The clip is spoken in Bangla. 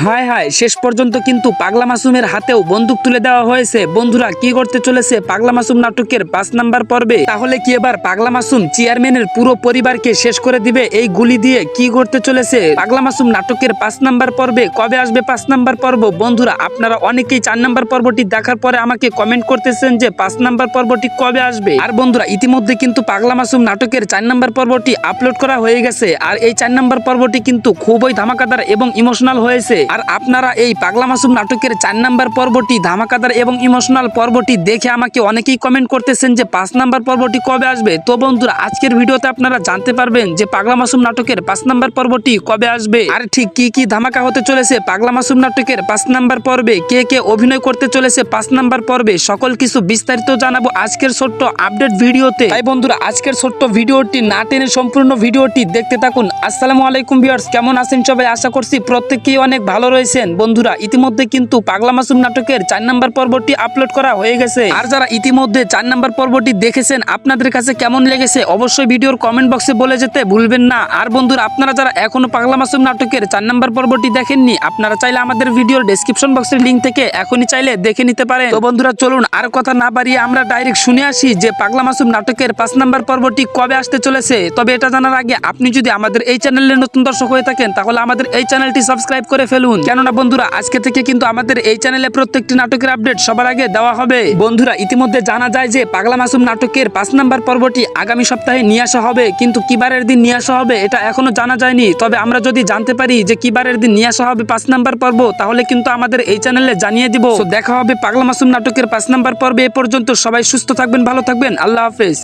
হায় হায়, শেষ পর্যন্ত কিন্তু পাগলা মাসুমের হাতেও বন্দুক তুলে দেওয়া হয়েছে। বন্ধুরা, কি করতে চলেছে পাগলা মাসুম নাটকের 5 নাম্বার পর্বে? তাহলে কি এবার পাগলা মাসুম চেয়ারম্যানের পুরো পরিবারকে শেষ করে দিবে এই গুলি দিয়ে? কি করতে চলেছে পাগলা মাসুম নাটকের 5 নাম্বার পর্বে? কবে আসবে 5 নাম্বার পর্ব? বন্ধুরা, আপনারা অনেকেই 4 নাম্বার পর্বটি দেখার পরে আমাকে কমেন্ট করতেছেন যে 5 নাম্বার পর্বটি কবে আসবে। আর বন্ধুরা, ইতিমধ্যে কিন্তু পাগলা মাসুম নাটকের 4 নাম্বার পর্বটি আপলোড করা হয়ে গেছে। আর এই 4 নাম্বার পর্বটি কিন্তু খুবই ধামাকাদার এবং ইমোশনাল হয়েছে। আর আপনারা এই পাগলা মাসুম নাটকের 4 নাম্বার পর্বটি ধামাকাদার এবং ইমোশনাল পর্বটি দেখে আমাকে অনেকেই কমেন্ট করতেছেন যে 5 নাম্বার পর্বটি কবে আসবে। তো বন্ধুরা, আজকের ভিডিওতে আপনারা জানতে পারবেন যে পাগলা মাসুম নাটকের 5 নাম্বার পর্বটি কবে আসবে, আর ঠিক কি কি ধামাকা হতে চলেছে পাগলা মাসুম নাটকের 5 নাম্বার পর্বে, কে কে অভিনয় করতে চলেছে 5 নাম্বার পর্বে, সকল কিছু বিস্তারিত জানাবো আজকের ছোট্ট আপডেট ভিডিওতে। তাই বন্ধুরা, আজকের ছোট্ট ভিডিওটি না টেনে সম্পূর্ণ ভিডিওটি দেখতে থাকুন। আসসালামু আলাইকুম ভিউয়ার্স, কেমন আছেন সবাই? আশা করছি প্রত্যেকেই অনেক ভালো রয়েছেন। বন্ধুরা, ইতিমধ্যে কিন্তু পাগলা মাসুম নাটকের 4 নাম্বার পর্বটি আপলোড করা হয়ে গেছে। আর যারা ইতিমধ্যে 4 নাম্বার পর্বটি দেখেছেন, আপনাদের কাছে কেমন লেগেছে অবশ্যই ভিডিওর কমেন্ট বক্সে বলে যেতে ভুলবেন না। আর বন্ধুরা, আপনারা যারা এখনো পাগলা মাসুম নাটকের 4 নাম্বার পর্বটি দেখেননি, আপনারা চাইলে আমাদের ভিডিওর ডেসক্রিপশন বক্সের লিংক থেকে এখনই চাইলে দেখে নিতে পারেন। তো বন্ধুরা, চলুন আর কথা না বাড়িয়ে আমরা ডাইরেক্ট শুনে আসি যে পাগলা মাসুম নাটকের 5 নাম্বার পর্বটি কবে আসতে চলেছে। তবে এটা জানার আগে আপনি যদি আমাদের এই চ্যানেলে নতুন দর্শক হয়ে থাকেন, তাহলে আমাদের এই চ্যানেলটি সাবস্ক্রাইব করে ফেলুন। কেননা বন্ধুরা, আজকে থেকে কিন্তু আমাদের এই চ্যানেলে প্রত্যেকটি নাটকের আপডেট সবার আগে দেওয়া হবে। বন্ধুরা, ইতিমধ্যে জানা যায় যে পাগলা মাসুম নাটকের 5 নাম্বার পর্বটি আগামী সপ্তাহে নিয়ে আসা হবে, কিন্তু কি বারের দিন নিয়ে আসা হবে এটা এখনো জানা যায়নি। তবে আমরা যদি জানতে পারি যে কি বারের দিন নিয়ে আসা হবে 5 নাম্বার পর্ব, তাহলে কিন্তু আমাদের এই চ্যানেলে জানিয়ে দিব। তো দেখা হবে পাগলা মাসুম নাটকের 5 নাম্বার পর্বে। এ পর্যন্ত সবাই সুস্থ থাকবেন, ভালো থাকবেন, আল্লাহ হাফেজ।